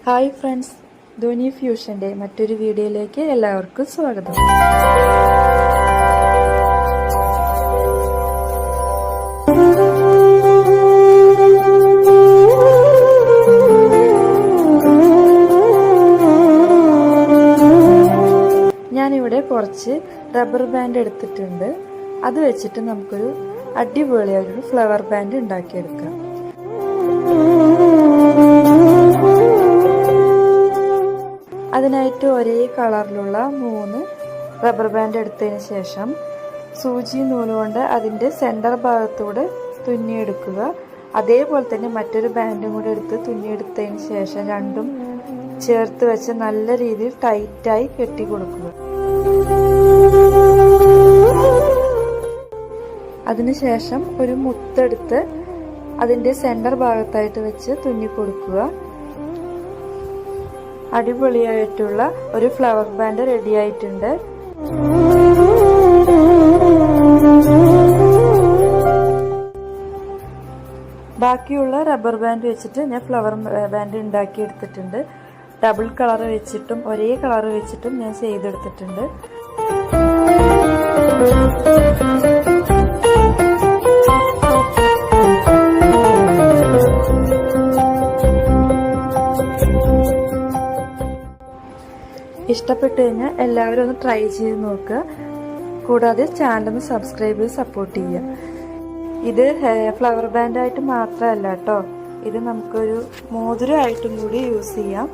Hi friends, Dhoni ഫ്യൂഷൻ്റെ മറ്റൊരു വീഡിയോയിലേക്ക് എല്ലാവർക്കും സ്വാഗതം. ഞാനിവിടെ കുറച്ച് റബ്ബർ ബാൻഡ് എടുത്തിട്ടുണ്ട്. അത് വെച്ചിട്ട് നമുക്കൊരു അടിപൊളിയായൊരു ഫ്ലവർ ബാൻഡ് ഉണ്ടാക്കിയെടുക്കാം. അതിനായിട്ട് ഒരേ കളറിലുള്ള 3 റബ്ബർ ബാൻഡ് എടുത്തതിന് ശേഷം സൂചി നൂലുകൊണ്ട് അതിൻ്റെ സെൻറ്റർ ഭാഗത്തൂടെ തുന്നിയെടുക്കുക. അതേപോലെ തന്നെ മറ്റൊരു ബാൻഡും കൂടി എടുത്ത് തുന്നിയെടുത്തതിന് ശേഷം രണ്ടും ചേർത്ത് വെച്ച് നല്ല രീതിയിൽ ടൈറ്റായി കെട്ടി കൊടുക്കുക. അതിനുശേഷം ഒരു മുത്തെടുത്ത് അതിൻ്റെ സെൻറ്റർ ഭാഗത്തായിട്ട് വെച്ച് തുന്നി കൊടുക്കുക. അടിപൊളിയായിട്ടുള്ള ഒരു ഫ്ലവർ ബാൻഡ് റെഡി ആയിട്ടുണ്ട്. ബാക്കിയുള്ള റബ്ബർ ബാൻഡ് വെച്ചിട്ട് ഞാൻ ഫ്ലവർ ബാൻഡ് ഉണ്ടാക്കി എടുത്തിട്ടുണ്ട്. ഡബിൾ കളർ വെച്ചിട്ടും ഒരേ കളർ വെച്ചിട്ടും ഞാൻ ചെയ്തെടുത്തിട്ടുണ്ട്. ഇഷ്ടപ്പെട്ടു കഴിഞ്ഞാൽ എല്ലാവരും ഒന്ന് ട്രൈ ചെയ്ത് നോക്കുക. കൂടാതെ ചാനൽ ഒന്ന് സബ്സ്ക്രൈബ് ചെയ്ത് സപ്പോർട്ട് ചെയ്യുക. ഇത് ഫ്ലവർ ബാൻഡായിട്ട് മാത്രമല്ല കേട്ടോ, ഇത് നമുക്കൊരു മോതിരമായിട്ടും കൂടി യൂസ് ചെയ്യാം.